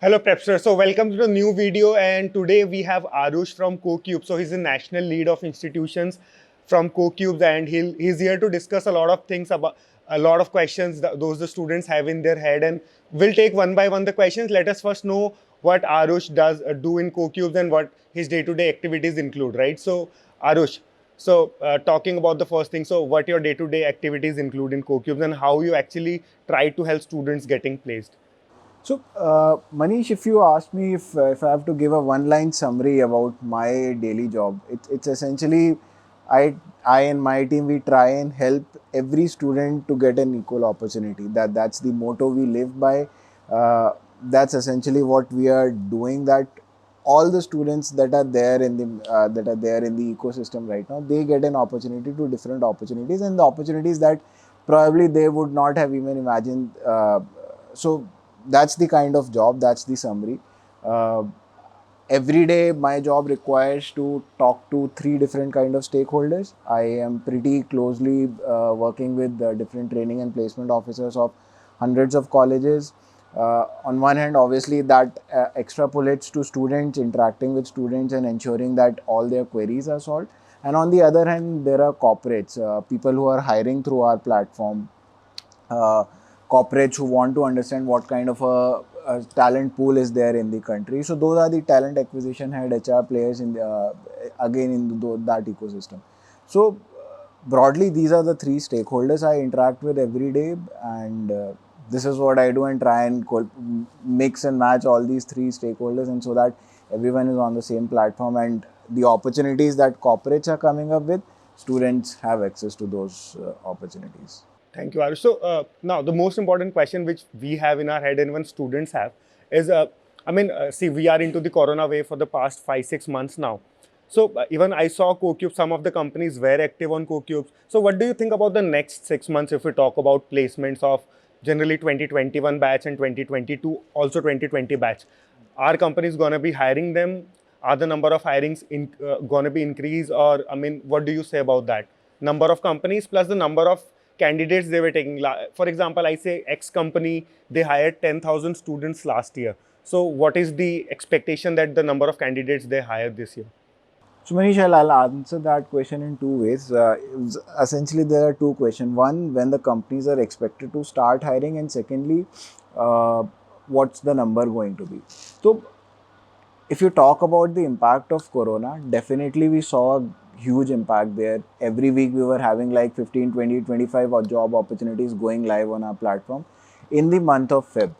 Hello Prepster. So welcome to the new video, and today we have Arush from CoCube. So he's the national lead of institutions from CoCube, and he's here to discuss a lot of things about a lot of questions that those the students have in their head, and we'll take one by one the questions. Let us first know what Arush does do in CoCubes and what his day-to-day activities include, right? So Arush, talking about the first thing, so what your day-to-day activities include in CoCubes and how you actually try to help students getting placed. Manish, if you ask me if I have to give a one-line summary about my daily job, it's essentially I and my team we try and help every student to get an equal opportunity. That's the motto we live by. That's essentially what we are doing. That all the students that are there in the ecosystem right now, they get an opportunity to different opportunities and the opportunities that probably they would not have even imagined. So that's the kind of job, that's the summary. uh, every day my job requires to talk to three different kind of stakeholders. I am pretty closely working with different training and placement officers of hundreds of colleges. On one hand, obviously, that extrapolates to students, interacting with students and ensuring that all their queries are solved. And on the other hand, there are corporates, people who are hiring through our platform, uh, corporates who want to understand what kind of a talent pool is there in the country. So those are the talent acquisition head, HR players in the, again in that ecosystem. So broadly, these are the three stakeholders I interact with every day, and this is what I do and try and mix and match all these three stakeholders, and so that everyone is on the same platform and the opportunities that corporates are coming up with, students have access to those opportunities. Thank you, Arush. Now the most important question which we have in our head and even students have is, see, we are into the corona wave for the past 5-6 months now. Even I saw CoCube, some of the companies were active on CoCubes. So what do you think about the next 6 months if we talk about placements of generally 2021 batch and 2022, also 2020 batch? Are companies going to be hiring them? Are the number of hirings going to be increased? Or, what do you say about that? Number of companies plus the number of candidates they were taking. For example, I say X company, they hired 10,000 students last year. So what is the expectation that the number of candidates they hire this year? So Manish, I'll answer that question in two ways. Essentially, there are two questions. One, when the companies are expected to start hiring, and secondly, uh, what's the number going to be? So, if you talk about the impact of Corona, definitely we saw a huge impact there. Every week we were having like 15, 20, 25 job opportunities going live on our platform in the month of Feb.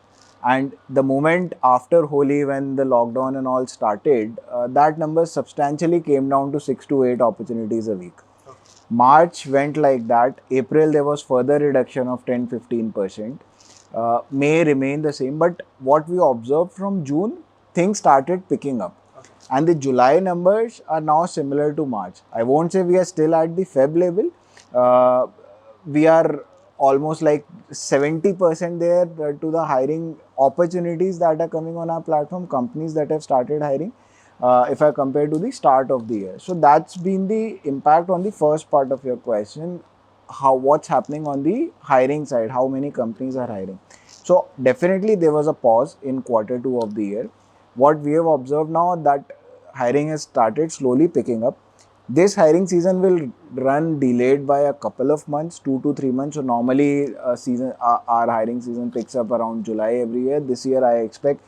And the moment after Holi, when the lockdown and all started, that number substantially came down to 6 to 8 opportunities a week. March went like that. April, there was further reduction of 10-15%. May remain the same. But what we observed from June, things started picking up. And the July numbers are now similar to March. I won't say we are still at the Feb level. Uh, we are almost like 70% there to the hiring opportunities that are coming on our platform, companies that have started hiring, if I compare to the start of the year. So that's been the impact on the first part of your question. What's happening on the hiring side? How many companies are hiring? So definitely there was a pause in quarter two of the year. What we have observed now that hiring has started slowly picking up. This hiring season will run delayed by a couple of months, 2 to 3 months. So normally, our hiring season picks up around July every year. This year, I expect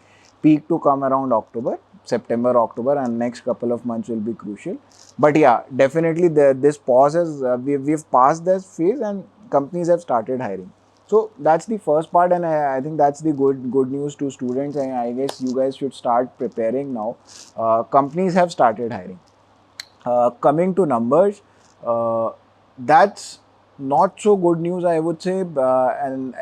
peak to come around October, September, October, and next couple of months will be crucial. But yeah, definitely this pause has we've passed this phase and companies have started hiring. So that's the first part, and I think that's the good news to students. And I guess you guys should start preparing now. Companies have started hiring. Coming to numbers, that's not so good news, I would say. And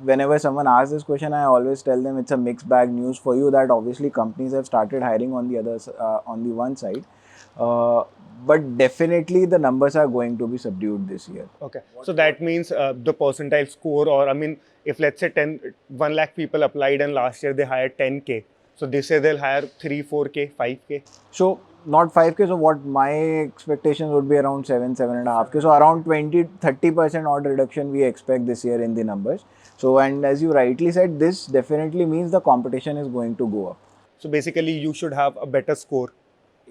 whenever someone asks this question, I always tell them it's a mixed bag news for you. That obviously companies have started hiring on the on the one side, uh, but definitely the numbers are going to be subdued this year. Okay. So that means the percentile score, or if let's say 1 lakh people applied and last year they hired 10K. So this year they'll hire 3, 4K, 5K. So not 5K, so what my expectations would be around 7.5K. So around 20-30% odd reduction we expect this year in the numbers. So, and as you rightly said, this definitely means the competition is going to go up. So basically, you should have a better score,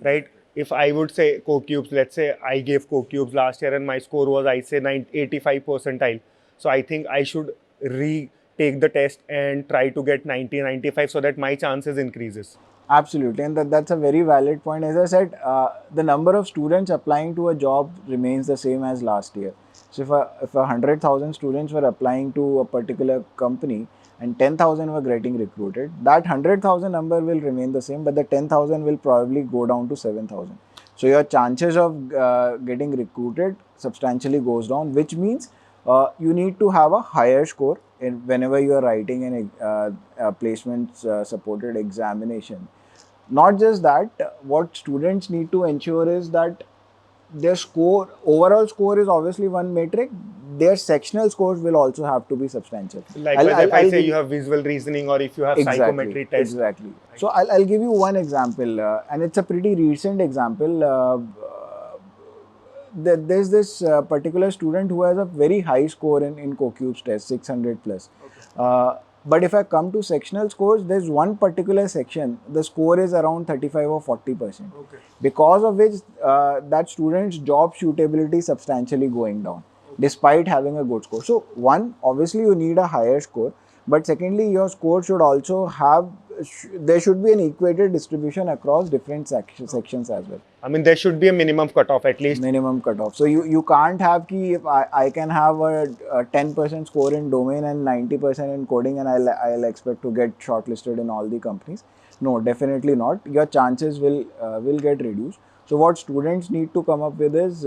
right? If I would say CoCubes, let's say I gave CoCubes last year and my score was, I say, 85 percentile. So I think I should retake the test and try to get 90, 95 so that my chances increases. Absolutely, and that's a very valid point. As I said, the number of students applying to a job remains the same as last year. So if 100,000 students were applying to a particular company and 10,000 were getting recruited, that 100,000 number will remain the same, but the 10,000 will probably go down to 7,000. So your chances of getting recruited substantially goes down, which means you need to have a higher score whenever you are writing a placement supported examination. Not just that, what students need to ensure is that their score, overall score is obviously one metric. Their sectional scores will also have to be substantial. Likewise, if I say you have visual reasoning or if you have psychometry test. Exactly. So I'll give you one example, and it's a pretty recent example. There's this particular student who has a very high score in CoCubes test, 600 plus. But if I come to sectional scores, there's one particular section, the score is around 35 or 40%. Okay. Because of which that student's job suitability substantially going down, despite having a good score. So one, obviously you need a higher score, but secondly, your score should also have, there should be an equated distribution across different sections as well. I mean, there should be a minimum cutoff at least. Minimum cutoff. So you can't have ki if I can have a 10% score in domain and 90% in coding and I'll expect to get shortlisted in all the companies. No, definitely not. Your chances will get reduced. So what students need to come up with is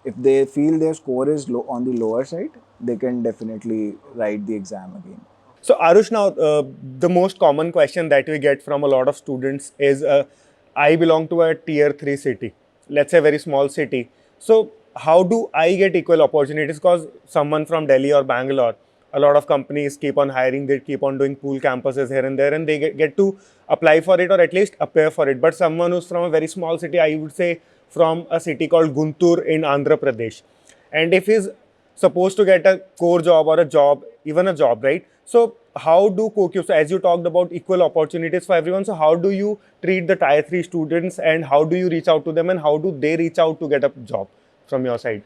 if they feel their score is low on the lower side, they can definitely write the exam again. So Arush, now the most common question that we get from a lot of students is, I belong to a tier 3 city, let's say a very small city. So how do I get equal opportunities? Because someone from Delhi or Bangalore, a lot of companies keep on hiring, they keep on doing pool campuses here and there, and they get to apply for it or at least appear for it. But someone who's from a very small city, I would say from a city called Guntur in Andhra Pradesh, and if he's supposed to get a core job or a job, even a job, right? So how do CoCubes, so as you talked about equal opportunities for everyone, so how do you treat the tier 3 students and how do you reach out to them and how do they reach out to get a job from your side?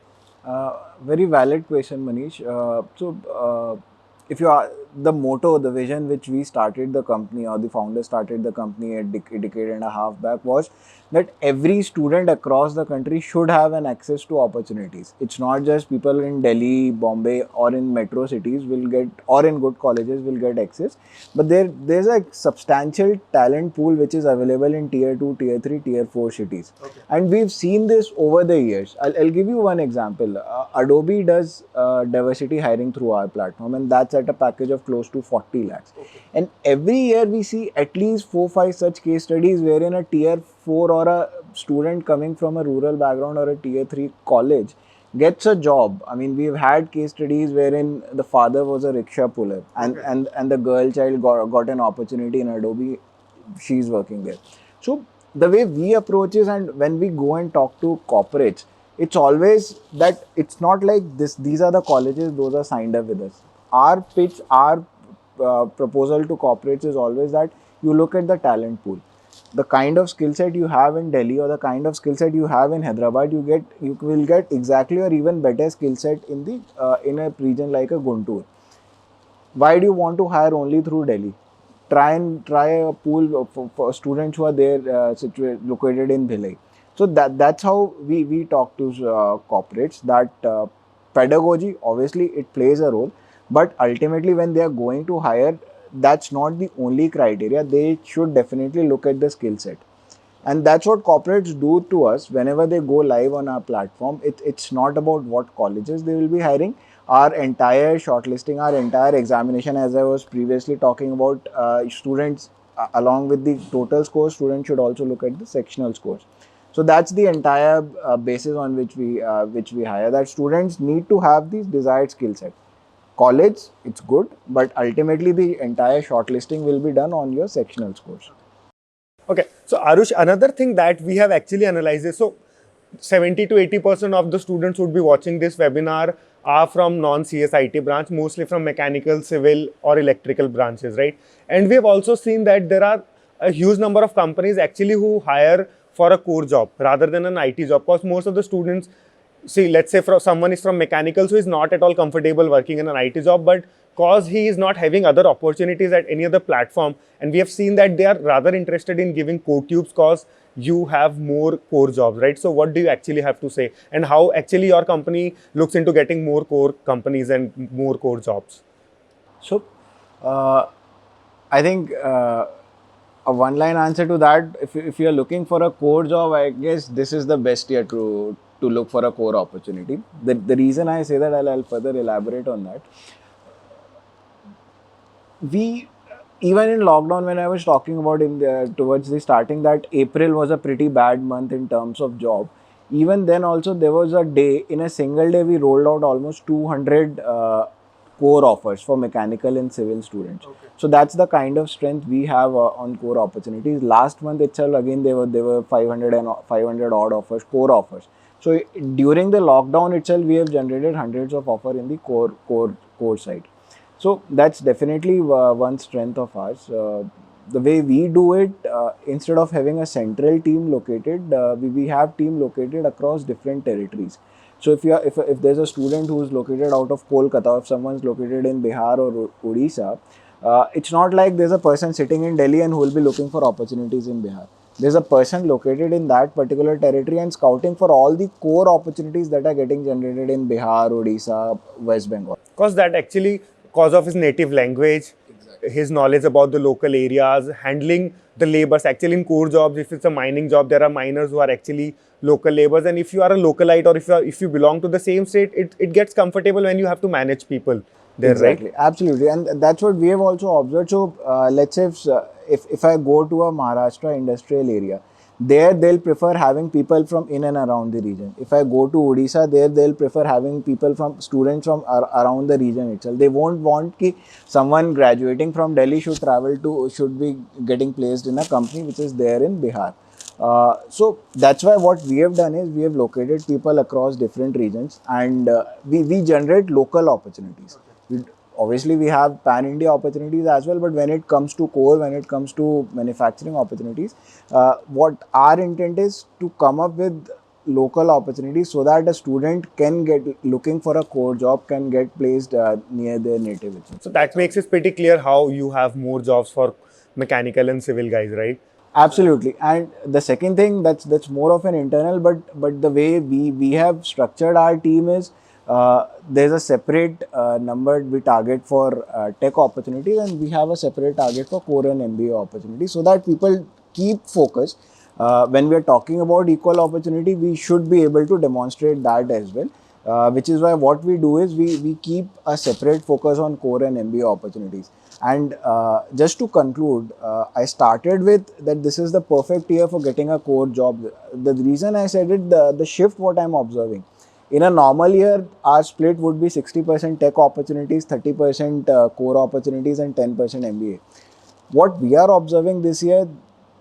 Very valid question, Manish. If you are the motto, the vision which we started the company or the founder started the company a decade and a half back was that every student across the country should have an access to opportunities. It's not just people in Delhi, Bombay or in metro cities will get, or in good colleges will get access, but there's a substantial talent pool which is available in tier 2, tier 3, tier 4 cities. Okay. And we've seen this over the years. I'll give you one example. Adobe does diversity hiring through our platform, and that's at a package of close to 40 lakhs. Okay. And every year we see at least 4-5 such case studies wherein a tier 4 or a student coming from a rural background or a tier 3 college gets a job. I mean, we've had case studies wherein the father was a rickshaw puller and, okay, and the girl child got an opportunity in Adobe. She's working there. So the way we approach is, and when we go and talk to corporates, it's always that it's not like this, these are the colleges, those are signed up with us. Our pitch, our proposal to corporates is always that you look at the talent pool. The kind of skill set you have in Delhi or the kind of skill set you have in Hyderabad, you will get exactly or even better skill set in the in a region like a Guntur. Why do you want to hire only through Delhi? Try a pool for students who are there located in Bhilai. So that's how we talk to corporates, that pedagogy, obviously it plays a role, but ultimately when they are going to hire, that's not the only criteria. They should definitely look at the skill set. And that's what corporates do to us whenever they go live on our platform. It's not about what colleges they will be hiring. Our entire shortlisting, our entire examination, as I was previously talking about, students along with the total score, students should also look at the sectional scores. So that's the entire basis on which we hire, that students need to have the desired skill set. College, it's good, but ultimately the entire shortlisting will be done on your sectional scores. Okay, so Arush, another thing that we have actually analyzed is, so 70 to 80% of the students would be watching this webinar are from non-CS IT branch, mostly from mechanical, civil or electrical branches, right? And we have also seen that there are a huge number of companies actually who hire for a core job rather than an IT job, because most of the students, see, let's say someone is from mechanical, so he's not at all comfortable working in an IT job, but cause he is not having other opportunities at any other platform, and we have seen that they are rather interested in giving CodeTubes cause you have more core jobs, right? So what do you actually have to say, and how actually your company looks into getting more core companies and more core jobs? So, I think a one-line answer to that, if you are looking for a core job, I guess this is the best year to look for a core opportunity. The reason I say that, I'll further elaborate on that. We, even in lockdown, when I was talking about towards the starting that April was a pretty bad month in terms of job. Even then also there was a day, in a single day we rolled out almost 200 core offers for mechanical and civil students. Okay. So that's the kind of strength we have on core opportunities. Last month itself, again there were 500 odd offers, core offers. So during the lockdown itself, we have generated hundreds of offers in the core side. So that's definitely one strength of ours. The way we do it, instead of having a central team located, we have team located across different territories. So if there's a student who is located out of Kolkata, if someone's located in Bihar or Odisha, it's not like there's a person sitting in Delhi and who will be looking for opportunities in Bihar. There's a person located in that particular territory and scouting for all the core opportunities that are getting generated in Bihar, Odisha, West Bengal. Because that actually, cause of his native language, his knowledge about the local areas, handling the labors. Actually, in core jobs, if it's a mining job, there are miners who are actually local labors. And if you are a localite, or if you belong to the same state, it gets comfortable when you have to manage people there, exactly, right? absolutely, and that's what we have also observed. So let's say if I go to a Maharashtra industrial area, there they'll prefer having people from in and around the region. If I go to Odisha, there they'll prefer having people from students from around the region itself. They won't want ki someone graduating from Delhi should be getting placed in a company which is there in Bihar. So that's why what we have done is we have located people across different regions, and we generate local opportunities. Obviously we have pan-India opportunities as well, but when it comes to core, when it comes to manufacturing opportunities, what our intent is to come up with local opportunities so that a student can get looking for a core job can get placed near their native itself. So that makes it pretty clear how you have more jobs for mechanical and civil guys, right? Absolutely. And the second thing that's more of an internal, but the way we have structured our team is there's a separate number we target for tech opportunities, and we have a separate target for core and MBA opportunities, so that people keep focus. When we are talking about equal opportunity, we should be able to demonstrate that as well. Which is why what we do is we keep a separate focus on core and MBA opportunities. And just to conclude, I started with that this is the perfect year for getting a core job. The reason I said it, the shift what I'm observing. In a normal year, our split would be 60% tech opportunities, 30% core opportunities, and 10% MBA. What we are observing this year,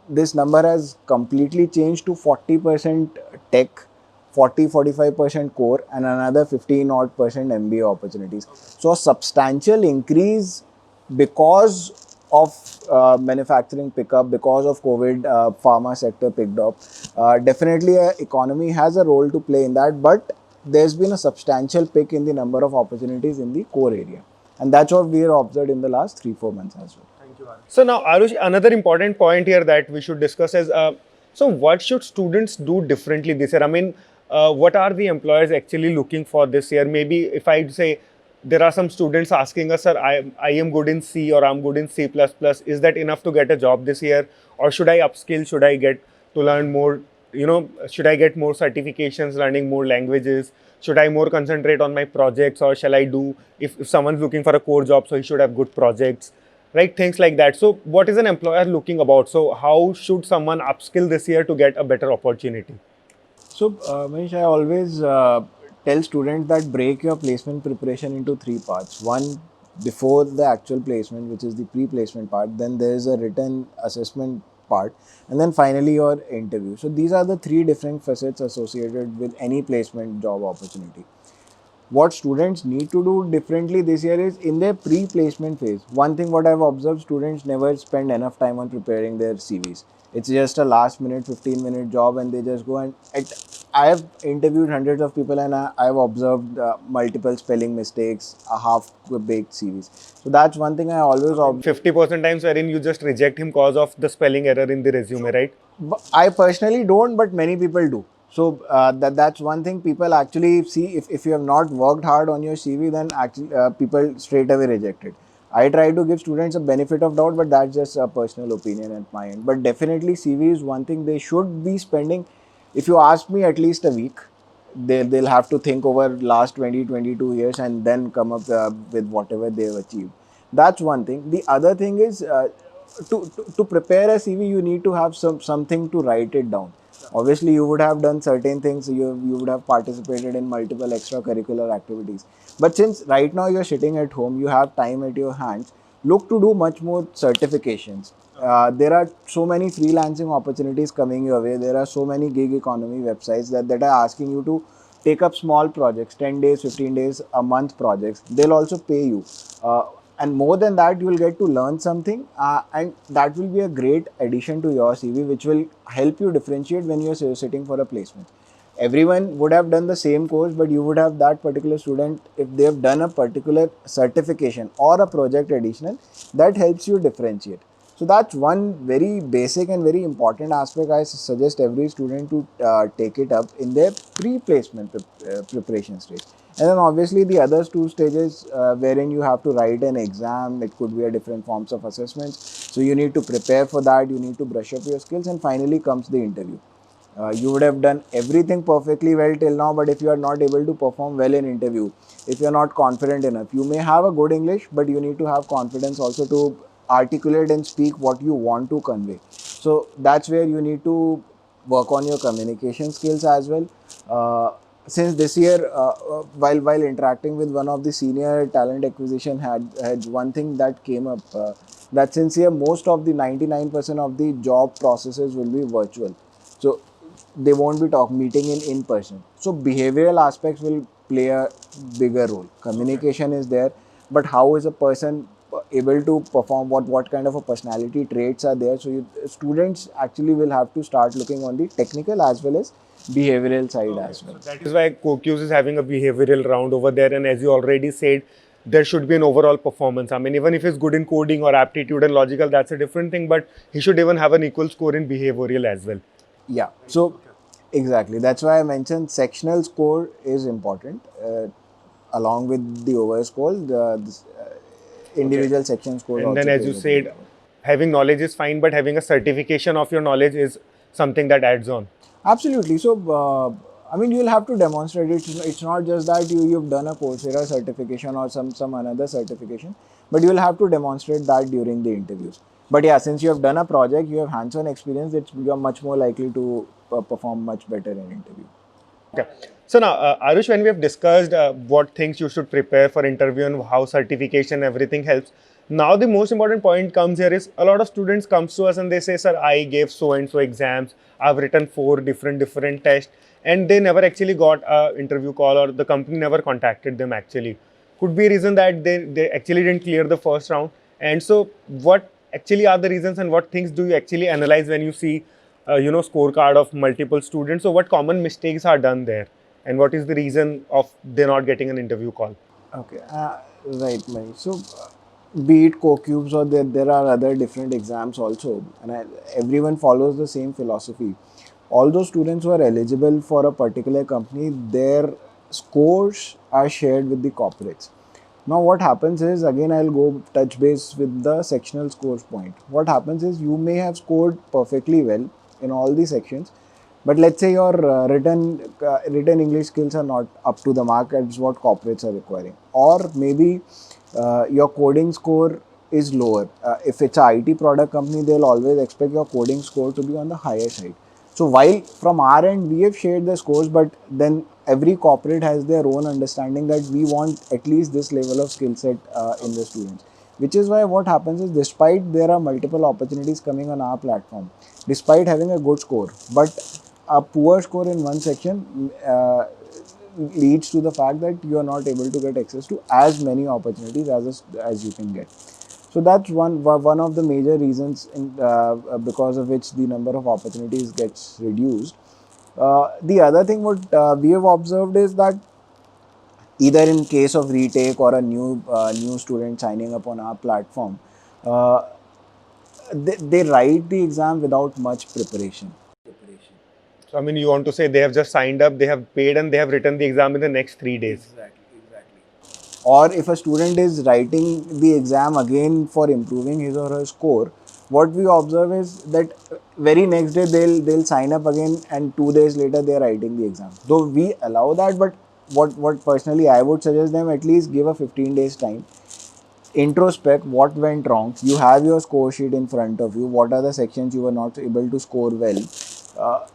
this number has completely changed to 40% tech, 40-45% core, and another 15 odd percent MBA opportunities. So a substantial increase because of manufacturing pickup, because of COVID, pharma sector picked up. Definitely, economy has a role to play in that, but there's been a substantial pick in the number of opportunities in the core area, and that's what we have observed in the last 3-4 months as well. So now, Arush, another important point here that we should discuss is, so what should students do differently this year? I mean, what are the employers actually looking for this year? Maybe if I say there are some students asking us, sir, I am good in C or I'm good in C++. Is that enough to get a job this year? Or should I upskill? Should I get to learn more? Should I get more certifications, learning more languages? Should I more concentrate on my projects, or shall I do, if someone's looking for a core job, so he should have good projects, right? Things like that. So what is an employer looking about? So how should someone upskill this year to get a better opportunity? So, Manish, I always tell students that break your placement preparation into 3 parts. One, before the actual placement, which is the pre-placement part. Then there is a written assessment part, and then finally your interview. So these are the three different facets associated with any placement job opportunity. What students need to do differently this year is in their pre-placement phase. One thing what I've observed, students never spend enough time on preparing their CVs. It's just a last minute 15-minute job and they just go and I have interviewed hundreds of people and I've observed multiple spelling mistakes, half baked CVs. So that's one thing I always observe. 50% times wherein you just reject him cause of the spelling error in the resume, right? I personally don't, but many people do. So that's one thing people actually see. If you have not worked hard on your CV, then actually people straight away reject it. I try to give students a benefit of doubt, but that's just a personal opinion at my end. But definitely CV is one thing they should be spending. If you ask me, at least a week. They'll have to think over last 20-22 years and then come up with whatever they've achieved. That's one thing. The other thing is to prepare a CV, you need to have something to write it down. Obviously, you would have done certain things. You would have participated in multiple extracurricular activities. But since right now you're sitting at home, you have time at your hands. Look to do much more certifications. There are so many freelancing opportunities coming your way. There are so many gig economy websites that are asking you to take up small projects, 10 days, 15 days, a month projects. They'll also pay you. And more than that, you will get to learn something, and that will be a great addition to your CV, which will help you differentiate when you're sitting for a placement. Everyone would have done the same course, but you would have that particular student, if they've done a particular certification or a project additional, that helps you differentiate. So that's one very basic and very important aspect. I suggest every student to take it up in their pre-placement preparation stage. And then obviously the other two stages wherein you have to write an exam, it could be a different forms of assessments. So you need to prepare for that, you need to brush up your skills, and finally comes the interview. You would have done everything perfectly well till now, but if you are not able to perform well in interview, if you are not confident enough, you may have a good English, but you need to have confidence also to articulate and speak what you want to convey. So that's where you need to work on your communication skills as well. Since this year, while interacting with one of the senior talent acquisition had one thing that came up, that since here most of the 99% of the job processes will be virtual. So they won't be meeting in person. So behavioral aspects will play a bigger role. Communication is there, but how is a person able to perform, what kind of a personality traits are there? So students actually will have to start looking on the technical as well as behavioral side as well. That is why CoQs is having a behavioral round over there, and as you already said, there should be an overall performance. I mean, even if he's good in coding or aptitude and logical, that's a different thing, but he should even have an equal score in behavioral as well. Yeah, so exactly. That's why I mentioned sectional score is important. Along with the overall score, this, individual section score. And then, as you said, having knowledge is fine, but having a certification of your knowledge is something that adds on. Absolutely. So, I mean, you'll have to demonstrate it. It's not just that you've done a Coursera certification or some another certification, but you'll have to demonstrate that during the interviews. But yeah, since you have done a project, you have hands-on experience, you're much more likely to perform much better in interview. Okay. So now, Arush, when we have discussed what things you should prepare for interview and how certification, everything helps, now the most important point comes here is a lot of students comes to us and they say, sir, I gave so-and-so exams, I've written 4 different tests, and they never actually got an interview call, or the company never contacted them actually. Could be a reason that they actually didn't clear the first round. And so what actually are the reasons, and what things do you actually analyze when you see scorecard of multiple students? So what common mistakes are done there, and what is the reason of they're not getting an interview call? Okay, right, Mani. So, be it CoCubes or there are other different exams also, and everyone follows the same philosophy. All those students who are eligible for a particular company, their scores are shared with the corporates. Now, what happens is, again, I'll go touch base with the sectional scores point. What happens is, you may have scored perfectly well in all the sections, but let's say your written English skills are not up to the mark as what corporates are requiring, or maybe your coding score is lower. If it's an IT product company, they'll always expect your coding score to be on the higher side. So while from our end we have shared the scores, but then every corporate has their own understanding that we want at least this level of skill set in the students. which is why what happens is, despite there are multiple opportunities coming on our platform, despite having a good score, but a poor score in one section leads to the fact that you are not able to get access to as many opportunities as you can get. So that's one of the major reasons because of which the number of opportunities gets reduced. The other thing what we have observed is that either in case of retake or a new student signing up on our platform, uh, they write the exam without much preparation. So, I mean, you want to say they have just signed up, they have paid, and they have written the exam in the next 3 days. Or if a student is writing the exam again for improving his or her score, what we observe is that very next day they'll sign up again, and 2 days later they're writing the exam. Though we allow that, but what personally I would suggest them, at least give a 15 days time, introspect what went wrong. You have your score sheet in front of you. What are the sections you were not able to score well?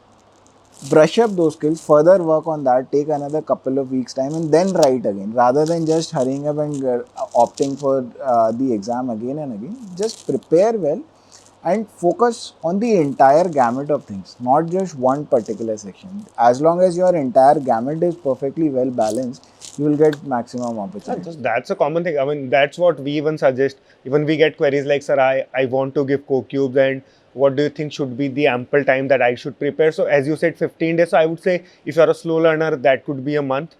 Brush up those skills, further work on that, take another couple of weeks time, and then write again, rather than just hurrying up and opting for the exam again and again. Just prepare well and focus on the entire gamut of things, not just one particular section. As long as your entire gamut is perfectly well balanced, you will get maximum opportunity. That's a common thing. I mean, that's what we even suggest. Even we get queries like, sir, I want to give CoCubes, and what do you think should be the ample time that I should prepare? So as you said, 15 days. So I would say if you are a slow learner, that could be a month,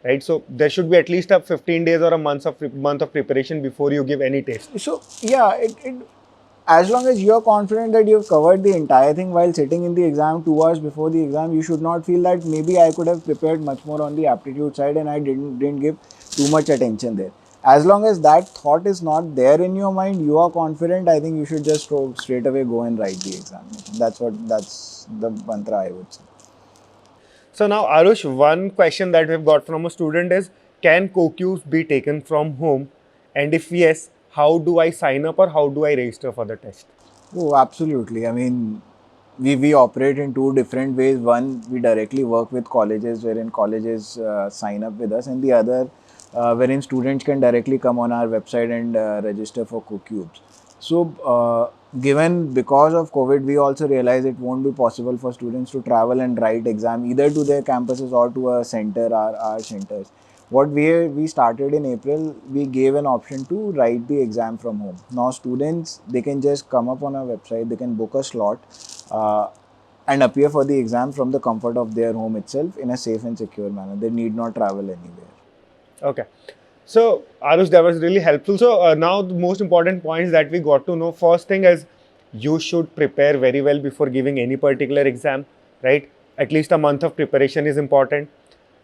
right? So there should be at least a 15 days or a month of preparation before you give any test. So yeah, as long as you are confident that you've covered the entire thing while sitting in the exam 2 hours before the exam, you should not feel that maybe I could have prepared much more on the aptitude side and I didn't give too much attention there. As long as that thought is not there in your mind, you are confident, I think you should just straight away go and write the examination. That's the mantra I would say. So now, Arush, one question that we've got from a student is, can CoCubes be taken from home? And if yes, how do I sign up or how do I register for the test? Oh, absolutely. I mean, we operate in two different ways. One, we directly work with colleges, wherein colleges sign up with us, and the other, wherein students can directly come on our website and register for CoCubes. So, given because of COVID, we also realize it won't be possible for students to travel and write exam either to their campuses or to a center, our centers. What we started in April, we gave an option to write the exam from home. Now students, they can just come up on our website, they can book a slot and appear for the exam from the comfort of their home itself in a safe and secure manner. They need not travel anywhere. Okay. So, Arush, that was really helpful. So, now the most important points that we got to know. First thing is, you should prepare very well before giving any particular exam, right? At least a month of preparation is important.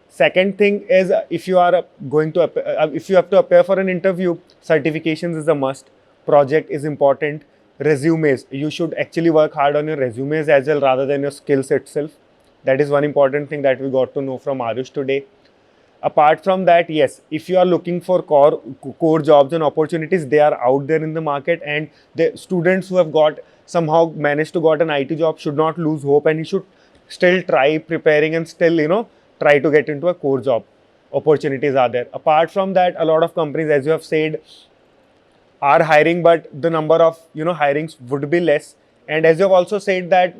Second thing is, if you are if you have to appear for an interview, certifications is a must. Project is important. Resumes, you should actually work hard on your resumes as well rather than your skills itself. That is one important thing that we got to know from Arush today. Apart from that, yes, if you are looking for core jobs and opportunities, they are out there in the market, and the students who have got somehow managed to got an IT job should not lose hope, and he should still try preparing and still try to get into a core job. Opportunities are there. Apart from that, a lot of companies, as you have said, are hiring, but the number of hirings would be less. And as you have also said that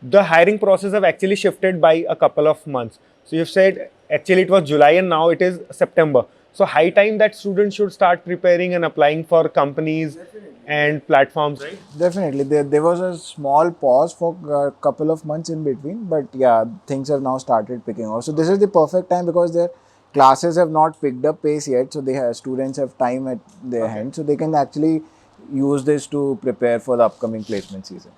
the hiring process have actually shifted by a couple of months. So you've said actually it was July and now it is September. So high time that students should start preparing and applying for companies and platforms, right? Definitely. There was a small pause for a couple of months in between, but yeah, things have now started picking up. So this is the perfect time because their classes have not picked up pace yet. So students have time at their hand. So they can actually use this to prepare for the upcoming placement season.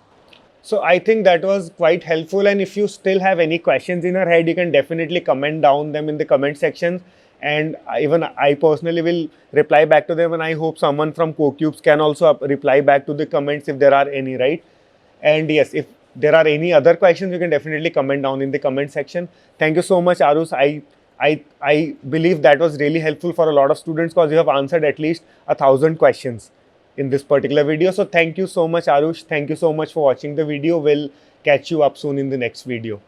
So I think that was quite helpful, and if you still have any questions in your head, you can definitely comment down them in the comment section, and even I personally will reply back to them, and I hope someone from CoCubes can also reply back to the comments if there are any, right? And yes, if there are any other questions, you can definitely comment down in the comment section. Thank you so much, Arush. I believe that was really helpful for a lot of students because you have answered at least 1,000 questions in this particular video. So thank you so much, Arush. Thank you so much for watching the video. We'll catch you up soon in the next video.